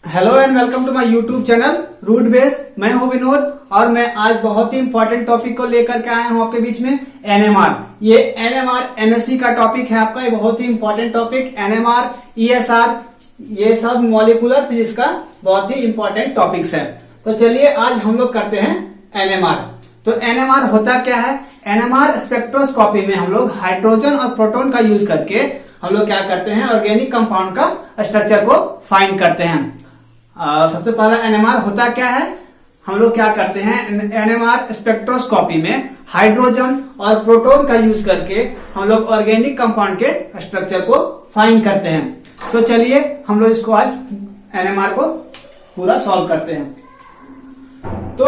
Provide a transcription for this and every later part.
Hello and welcome to my YouTube channel root base. मैं हूं विनोद और मैं आज बहुत ही इंपॉर्टेंट टॉपिक को लेकर के आया हूं आपके बीच में एनएमआर। ये एनएमआर एमएससी का टॉपिक है आपका, ये बहुत ही इंपॉर्टेंट टॉपिक एनएमआर ईएसआर ये सब मॉलिक्यूलर फिजिक्स का बहुत ही इंपॉर्टेंट टॉपिक्स है। तो चलिए आज हम लोग करते हैं एनएमआर। तो एनएमआर होता क्या है? एनएमआर स्पेक्ट्रोस्कोपी में हम लोग हाइड्रोजन और प्रोटॉन का यूज करके हम लोग क्या करते हैं, ऑर्गेनिक कंपाउंड का स्ट्रक्चर को फाइंड करते हैं। सबसे पहला एनएमआर होता क्या है? हम लोग क्या करते हैं, एनएमआर स्पेक्ट्रोस्कोपी में हाइड्रोजन और प्रोटॉन का यूज करके हम लोग ऑर्गेनिक कंपाउंड के स्ट्रक्चर को फाइंड करते हैं। तो चलिए हम लोग इसको आज एनएमआर को पूरा सॉल्व करते हैं। तो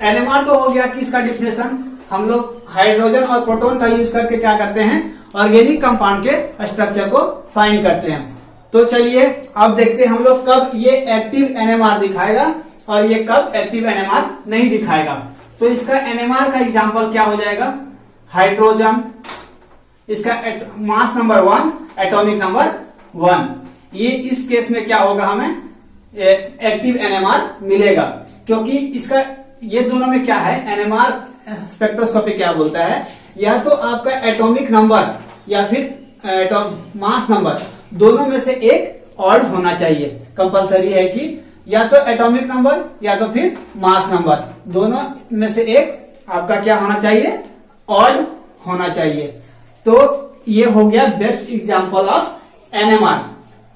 एनएमआर तो हो गया कि इसका डिफिनेशन हम लोग हाइड्रोजन और प्रोटॉन का यूज करके क्या करते हैं, ऑर्गेनिक कंपाउंड के स्ट्रक्चर को फाइंड करते हैं। तो चलिए अब देखते हैं हम लोग कब ये एक्टिव एनएमआर दिखाएगा और ये कब एक्टिव एनएमआर नहीं दिखाएगा। तो इसका एनएमआर का एग्जांपल क्या हो जाएगा? हाइड्रोजन, इसका मास नंबर 1, एटॉमिक नंबर 1। ये इस केस में क्या होगा, हमें एक्टिव एनएमआर मिलेगा, क्योंकि इसका ये दोनों में क्या है, एनएमआर स्पेक्ट्रोस्कोपी क्या बोलता है, या तो आपका एटॉमिक नंबर या फिर मास नंबर दोनों में से एक ऑड होना चाहिए। कंपलसरी है कि या तो एटॉमिक नंबर या तो फिर मास नंबर, दोनों में से एक आपका क्या होना चाहिए, ऑड होना चाहिए। तो ये हो गया बेस्ट एग्जांपल ऑफ एनएमआर।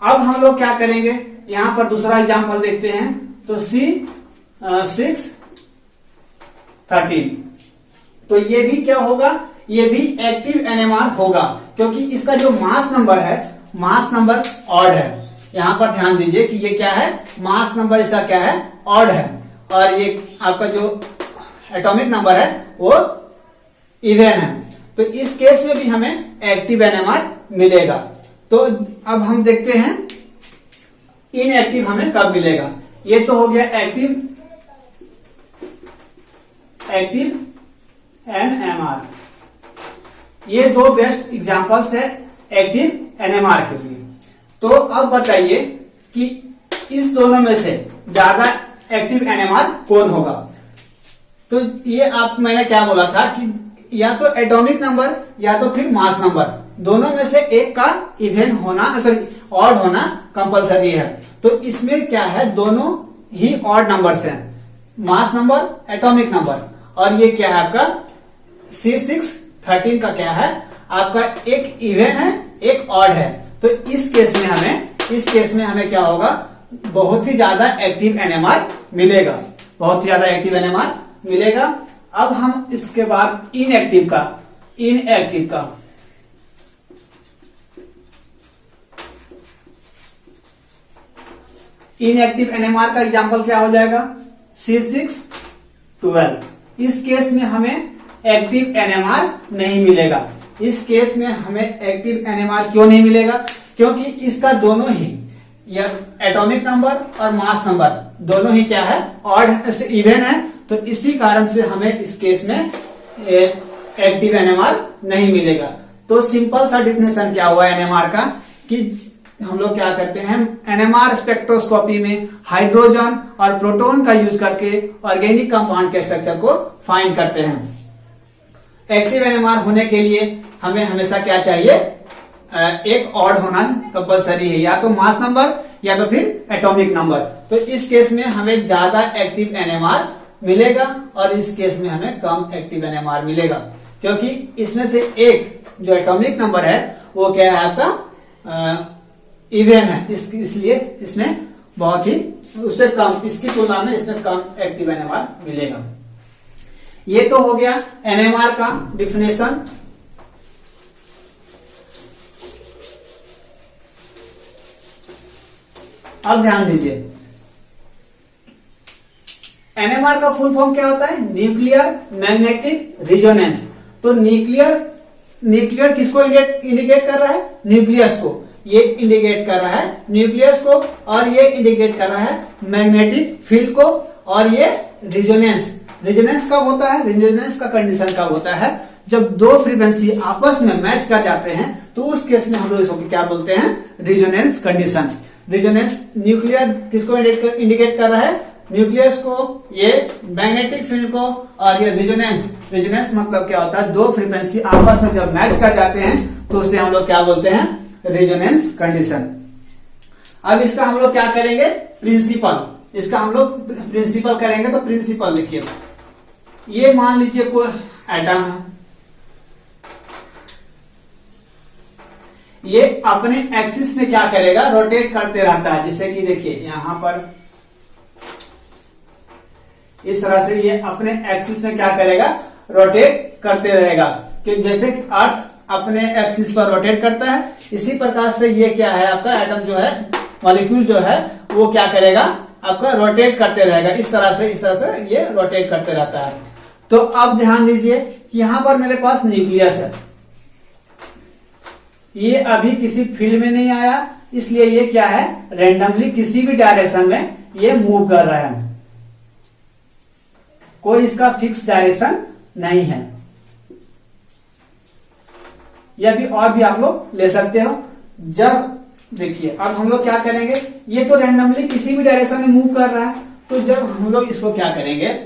अब हम लोग क्या करेंगे, यहां पर दूसरा एग्जांपल देखते हैं। तो C613, तो ये भी क्या होगा, ये भी एक्टिव एनएमआर होगा, क्योंकि इसका जो मास नंबर है, मास नंबर ऑड है। यहां पर ध्यान दीजिए कि ये क्या है, मास नंबर इसका क्या है, ऑड है, और ये आपका जो एटॉमिक नंबर है वो इवन है। तो इस केस में भी हमें एक्टिव एनएमआर मिलेगा। तो अब हम देखते हैं इनएक्टिव हमें कब मिलेगा। ये तो हो गया एक्टिव एनएमआर। ये दो बेस्ट एग्जांपल्स है एक्टिव एनएमआर के लिए। तो अब बताइए कि इस दोनों में से ज्यादा एक्टिव एनएमआर कौन होगा। तो ये मैंने क्या बोला था कि या तो एटॉमिक नंबर या तो फिर मास नंबर, दोनों में से एक का इवन होना, सॉरी ऑड होना कंपलसरी है। तो इसमें क्या है, दोनों ही ऑड नंबर्स हैं, मास नंबर, एटॉमिक नंबर। और ये क्या है आपका C613 का क्या है, आपका एक इवन है एक ऑड है। तो इस केस में हमें क्या होगा, बहुत ही ज्यादा एक्टिव एनएमआर मिलेगा, बहुत ही ज्यादा एक्टिव एनएमआर मिलेगा। अब हम इसके बाद इनएक्टिव एनएमआर का एग्जांपल क्या हो जाएगा, C612। इस केस में हमें एक्टिव एनएमआर नहीं मिलेगा। इस केस में हमें एक्टिव एनएमआर क्यों नहीं मिलेगा, क्योंकि इसका दोनों ही एटॉमिक नंबर और मास नंबर दोनों ही क्या है, ऑड इवन है। तो इसी कारण से हमें इस केस में एक्टिव एनएमआर नहीं मिलेगा। तो सिंपल सा डिफिनेशन क्या हुआ एनएमआर का, कि हम लोग क्या करते हैं, एनएमआर स्पेक्ट्रोस्कोपी में हाइड्रोजन और प्रोटॉन का यूज करके ऑर्गेनिक कंपाउंड के स्ट्रक्चर को फाइंड करते हैं। एक्टिव एनएमआर होने के लिए हमें हमेशा क्या चाहिए, एक ऑड होना कंपलसरी है, या तो मास नंबर या तो फिर एटॉमिक नंबर। तो इस केस में हमें ज्यादा एक्टिव एनएमआर मिलेगा और इस केस में हमें कम एक्टिव एनएमआर मिलेगा, क्योंकि इसमें से एक जो एटॉमिक नंबर है वो क्या है आपका इवन है, इसलिए इसमें बहुत ही उससे कम, इसकी तुलना में इसमें कम एक्टिव एनएमआर मिलेगा। ये तो हो गया एनएमआर का डिफिनेशन। अब ध्यान दीजिए, एनएमआर का फुल फॉर्म क्या होता है, न्यूक्लियर मैग्नेटिक रिजोनेंस। तो न्यूक्लियर किसको इंडिकेट कर रहा है, न्यूक्लियस को। ये इंडिकेट कर रहा है न्यूक्लियस को, और ये इंडिकेट कर रहा है मैग्नेटिक फील्ड को। और ये रिजोनेंस कब होता है, रिजोनेंस का कंडीशन कब होता है, जब दो फ्रीक्वेंसी आपस में मैच कर जाते हैं, तो उस केस में हम लोग इसको क्या बोलते हैं, रिजोनेंस कंडीशन। रेजोनेंस न्यूक्लियर किसको इंडिकेट कर रहा है? न्यूक्लियस को, ये मैग्नेटिक फील्ड को, और ये रेजोनेंस। रेजोनेंस मतलब क्या होता है? दो फ्रीक्वेंसी आपस में जब मैच कर जाते हैं तो उसे हम लोग क्या बोलते हैं? Resonance condition. अब इसका हम लोग क्या करेंगे? प्रिंसिपल। इसका हम लोग प्रिंसिपल करेंगे। तो प्रिंसिपल देखिए, ये मान लीजिए कोई एटम है, ये अपने एक्सिस में क्या करेगा? रोटेट करते रहता है। जैसे कि देखिए यहां पर इस तरह से ये अपने एक्सिस में क्या करेगा? रोटेट करते रहेगा। कि जैसे अर्थ अपने एक्सिस पर रोटेट करता है, इसी प्रकार से ये क्या है? आपका एटम जो है, मॉलिक्यूल जो है, वो क्या करेगा? आपका रोटेट करते रहेगा। इस तरह से ये रोटेट करते रहता है। तो अब ध्यान दीजिए कि यहां पर मेरे पास न्यूक्लियस है, ये अभी किसी फील्ड में नहीं आया, इसलिए ये क्या है? रैंडमली किसी भी डायरेक्शन में ये मूव कर रहा है, कोई इसका फिक्स डायरेक्शन नहीं है। यह भी और भी आप लोग ले सकते हो। जब देखिए अब हम लोग क्या करेंगे? ये तो रैंडमली किसी भी डायरेक्शन में मूव कर रहा है, तो जब हम लोग इसको क्या करेंगे?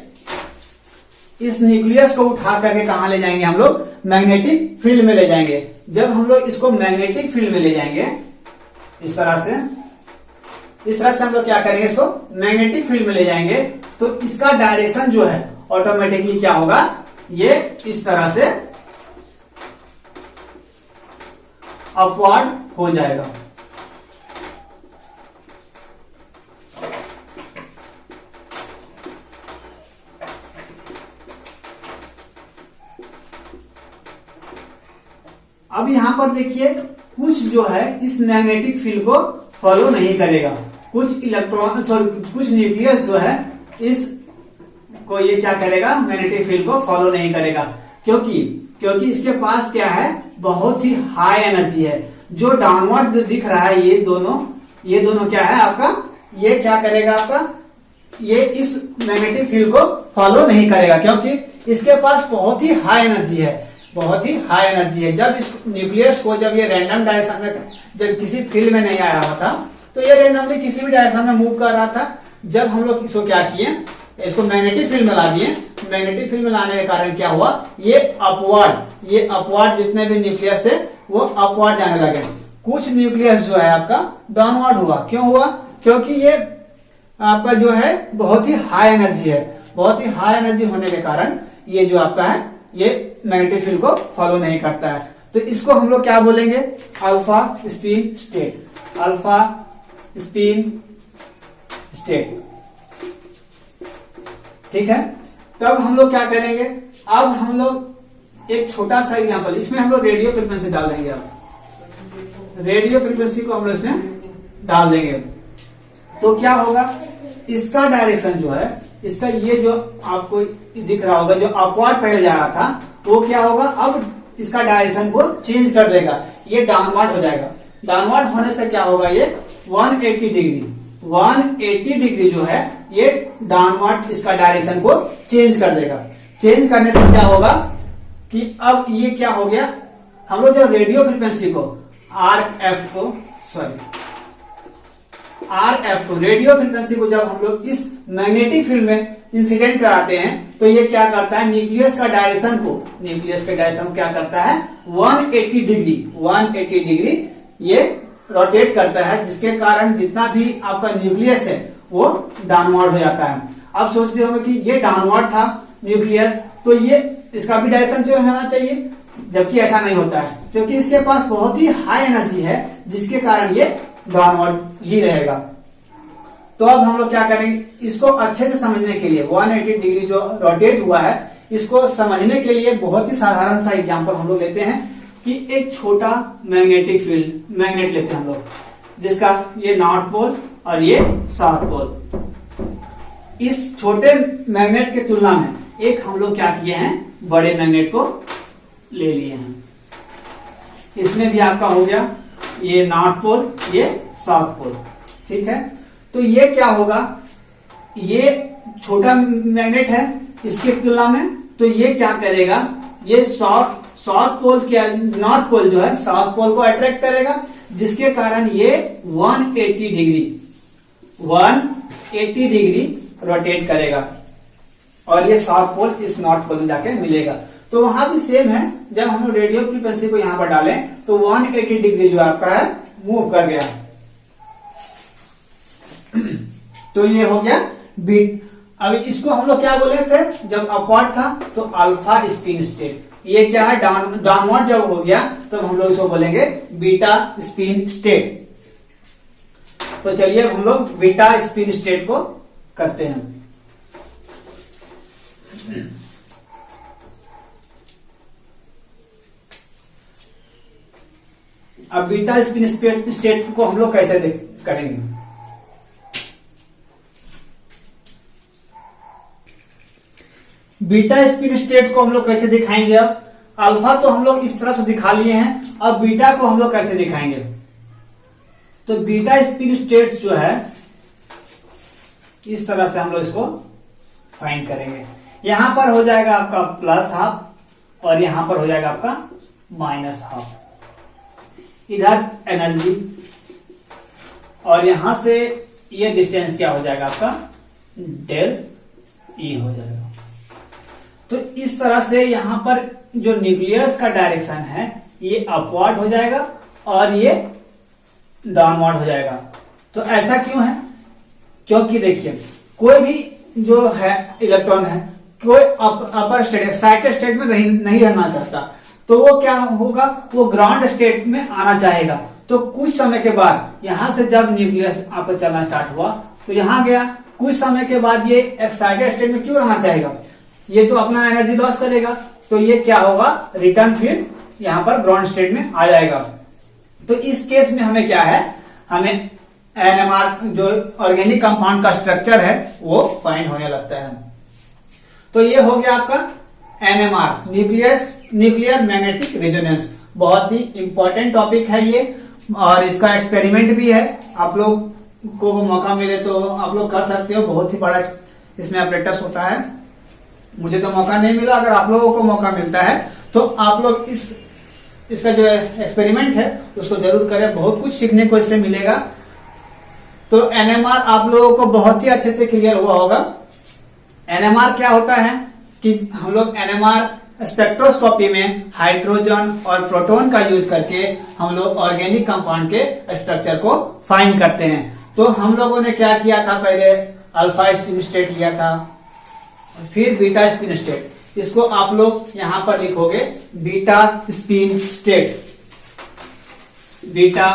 इस न्यूक्लियस को उठा करके कहां ले जाएंगे? हम लोग मैग्नेटिक फील्ड में ले जाएंगे। जब हम लोग इसको मैग्नेटिक फील्ड में ले जाएंगे इस तरह से हम लोग क्या करेंगे? इसको मैग्नेटिक फील्ड में ले जाएंगे, तो इसका डायरेक्शन जो है ऑटोमेटिकली क्या होगा? ये इस तरह से अपवर्ड हो जाएगा। अब यहां पर देखिए कुछ जो है इस मैग्नेटिक फील्ड को फॉलो नहीं करेगा, कुछ इलेक्ट्रॉन कुछ न्यूक्लियस जो है इस को ये क्या करेगा? मैग्नेटिक फील्ड को फॉलो नहीं करेगा। क्योंकि इसके पास क्या है? बहुत ही हाई एनर्जी है। जो डाउनवर्ड जो दिख रहा है, ये दोनों क्या है आपका? ये क्या करेगा आपका? ये इस मैग्नेटिक फील्ड को फॉलो नहीं करेगा, क्योंकि इसके पास बहुत ही हाई एनर्जी है, बहुत ही हाई एनर्जी है। जब इस न्यूक्लियस को जब ये रैंडम डायरेक्शन में, जब किसी फील्ड में नहीं आया हुआ था, तो ये रैंडमली किसी भी डायरेक्शन में मूव कर रहा था। जब हम लोग इसको क्या किए? इसको मैग्नेटिक फील्ड में ला दिए। मैग्नेटिक फील्ड में लाने के कारण क्या हुआ? ये अपवर्ड जितने भी न्यूक्लियस थे वो अपवर्ड जाने लगे। कुछ न्यूक्लियस जो है आपका डाउनवर्ड हुआ। क्यों हुआ? क्योंकि ये आपका जो है बहुत ही हाई एनर्जी है। बहुत ही हाई एनर्जी होने के कारण ये जो आपका है, ये मैग्नेटिक फील्ड को फॉलो नहीं करता है। तो इसको हम लोग क्या बोलेंगे? Alpha spin state. Alpha spin state, ठीक है। तब हम लोग क्या करेंगे? अब हम लोग एक छोटा सा एग्जांपल, इसमें हम लोग रेडियो फ्रीक्वेंसी डाल देंगे। अब रेडियो फ्रीक्वेंसी को हम लोग इसमें डाल देंगे, तो क्या होगा? इसका डायरेक्शन जो है, इसका ये जो आपको दिख रहा होगा, जो अपवर्ड पहले जा रहा था, वो क्या होगा? अब इसका डायरेक्शन को चेंज कर देगा, ये डाउनवर्ड हो जाएगा। डाउनवर्ड होने से क्या होगा? ये 180 डिग्री जो है ये डाउनवर्ड इसका डायरेक्शन को चेंज कर देगा। चेंज करने से क्या होगा कि अब ये क्या हो गया? हम लोग जब रेडियो फ्रीक्वेंसी को RF को रेडियो फ्रीक्वेंसी को जब हम लोग इस मैग्नेटिक फील्ड में इंसिडेंट कराते हैं, तो ये क्या करता है? न्यूक्लियस के डायरेक्शन को क्या करता है? 180 डिग्री ये रोटेट करता है, जिसके कारण जितना भी आपका न्यूक्लियस है वो डाउनवर्ड हो जाता है। अब सोचते होंगे कि ये डाउनवर्ड था न्यूक्लियस, तो ये इसका भी डायरेक्शन चेंज होना चाहिए, जबकि ऐसा नहीं होता है, क्योंकि इसके पास बहुत ही हाई एनर्जी है, जिसके कारण ये डाउनवर्ड ही रहेगा। तो अब हम लोग क्या करेंगे? इसको अच्छे से समझने के लिए 180 डिग्री जो रोटेट हुआ है, इसको समझने के लिए बहुत ही साधारण सा एग्जांपल हम लोग लेते हैं कि एक छोटा मैग्नेटिक फील्ड मैग्नेट लेते हैं हम लोग, जिसका ये नॉर्थ पोल और ये साउथ पोल। इस छोटे मैग्नेट के तुलना में एक हम लोग क्या किए हैं? बड़े मैग्नेट को ले लिए हैं। इसमें भी आपका हो गया ये नॉर्थ पोल, ये साउथ पोल, ठीक है। तो ये क्या होगा? ये छोटा मैग्नेट है इसके तुलना में, तो ये क्या करेगा? ये साउथ पोल क्या, नॉर्थ पोल जो है साउथ पोल को अट्रैक्ट करेगा, जिसके कारण ये 180 डिग्री रोटेट करेगा और ये साउथ पोल इस नॉर्थ पोल में जाके मिलेगा। तो वहां भी सेम है, जब हम लोग रेडियो फ्रीक्वेंसी को यहां पर डालें तो 180 डिग्री जो आपका है मूव कर गया। तो ये हो गया बीट। अभी इसको हम लोग क्या बोले थे, जब अपवर्ड था तो अल्फा स्पिन स्टेट। ये क्या है, डाउनवर्ड जब हो गया तब हम लोग इसको बोलेंगे बीटा स्पिन स्टेट। तो चलिए हम लोग बीटा स्पिन स्टेट को करते हैं। अब बीटा स्पिन स्टेट को हम लोग कैसे करेंगे। बीटा स्पिन स्टेट को हम लोग कैसे दिखाएंगे। अब अल्फा तो हम लोग इस तरह से दिखा लिए हैं, अब बीटा को हम लोग कैसे दिखाएंगे। तो बीटा स्पिन स्टेट्स जो है इस तरह से हम लोग इसको फाइंड करेंगे। यहां पर हो जाएगा आपका प्लस हाफ और यहां पर हो जाएगा आपका माइनस हाफ। इधर एनर्जी और यहां से ये डिस्टेंस क्या हो जाएगा आपका डेल ई हो जाएगा। तो इस तरह से यहां पर जो न्यूक्लियस का डायरेक्शन है ये अपवर्ड हो जाएगा और ये डाउनवर्ड हो जाएगा। तो ऐसा क्यों है, क्योंकि देखिए कोई भी जो है इलेक्ट्रॉन है कोई अपर स्टेट एक्साइटेड स्टेट में नहीं रहना चाहता, तो वो क्या होगा, वो ग्राउंड स्टेट में आना चाहेगा। तो कुछ समय के बाद यहां से जब न्यूक्लियस आपका चलना स्टार्ट हुआ तो यहां गया, कुछ समय के बाद ये एक्साइटेड स्टेट में क्यों रहना चाहेगा, ये तो अपना एनर्जी लॉस करेगा। तो ये क्या होगा, रिटर्न फिर यहां पर ग्राउंड स्टेट में आ जाएगा। तो इस केस में हमें क्या है, हमें एनएमआर जो ऑर्गेनिक कंपाउंड का स्ट्रक्चर है वो फाइंड होने लगता है। तो ये हो गया आपका एनएमआर, न्यूक्लियर मैग्नेटिक रेजोनेंस। बहुत ही इंपॉर्टेंट टॉपिक है ये और इसका एक्सपेरिमेंट भी है। आप लोग को मौका मिले तो आप लोग कर सकते हो, बहुत ही बड़ा इसमें अपरेटस होता है। मुझे तो मौका नहीं मिला, अगर आप लोगों को मौका मिलता है तो आप लोग इसका जो एक्सपेरिमेंट है उसको जरूर करें, बहुत कुछ सीखने को इससे मिलेगा। तो एनएमआर आप लोगों को बहुत ही अच्छे से क्लियर हुआ होगा। एनएमआर क्या होता है कि हम लोग एनएमआर स्पेक्ट्रोस्कोपी में हाइड्रोजन और प्रोटॉन का यूज करके हम लोग ऑर्गेनिक कंपाउंड के स्ट्रक्चर को फाइंड करते हैं। तो हम लोगों ने क्या किया था, पहले अल्फा स्पिन स्टेट लिया था, फिर बीटा स्पिन स्टेट। इसको आप लोग यहां पर लिखोगे beta spin state, beta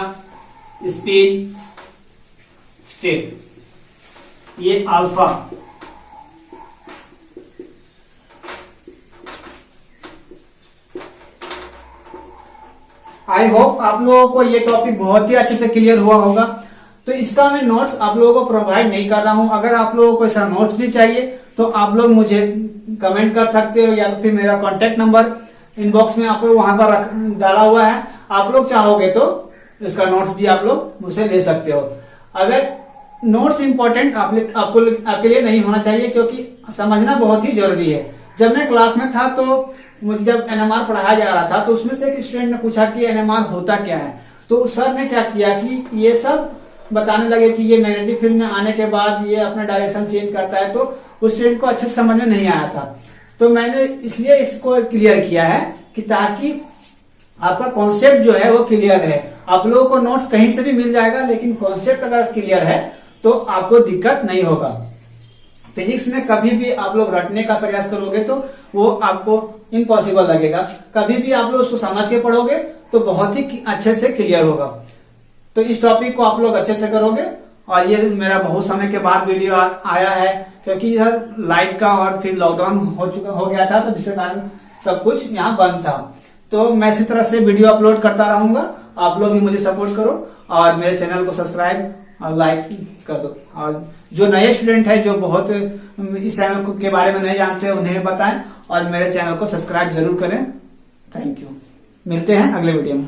spin state, ये अल्फा। आई होप आप लोगों को ये टॉपिक बहुत ही अच्छे से क्लियर हुआ होगा। तो इसका मैं नोट्स आप लोगों को प्रोवाइड नहीं कर रहा हूं। अगर आप लोगों को ऐसा नोट्स भी चाहिए तो आप लोग मुझे कमेंट कर सकते हो, या तो फिर मेरा कांटेक्ट नंबर इनबॉक्स में आप लोग वहां पर डाला हुआ है। आप लोग चाहोगे तो इसका नोट्स भी आप लोग मुझसे ले सकते हो। अगर नोट्स इंपॉर्टेंट आपके लिए नहीं होना चाहिए, क्योंकि समझना बहुत ही जरूरी है। जब मैं क्लास में था तो मुझे जब एनएमआर पढ़ाया जा रहा था तो उसमें से एक स्टूडेंट ने पूछा कि एनएमआर होता क्या है। तो सर ने क्या किया कि ये सब बताने लगे कि ये मैग्नेटिक फील्ड में आने के बाद ये अपना डायरेक्शन चेंज करता है। तो उस स्टूडेंट को अच्छे से समझ में नहीं आया था। तो मैंने इसलिए इसको क्लियर किया है कि ताकि आपका कॉन्सेप्ट जो है वो क्लियर है। आप लोगों को नोट्स कहीं से भी मिल जाएगा, लेकिन कॉन्सेप्ट अगर क्लियर है तो आपको दिक्कत नहीं होगा। फिजिक्स में कभी भी आप लोग रटने का प्रयास करोगे तो वो आपको इम्पॉसिबल लगेगा। कभी भी आप लोग उसको समझ के पढ़ोगे तो बहुत ही अच्छे से क्लियर होगा। तो इस टॉपिक को आप लोग अच्छे से करोगे। और ये मेरा बहुत समय के बाद वीडियो आया है, क्योंकि इधर लाइट का और फिर लॉकडाउन हो गया था, तो जिसके कारण सब कुछ यहाँ बंद था। तो मैं इसी तरह से वीडियो अपलोड करता रहूंगा। आप लोग भी मुझे सपोर्ट करो और मेरे चैनल को सब्सक्राइब और लाइक कर दो। और जो नए स्टूडेंट है, जो बहुत इस चैनल के बारे में नहीं जानते, उन्हें बताएं और मेरे चैनल को सब्सक्राइब जरूर करें। Thank you. मिलते हैं अगले वीडियो में।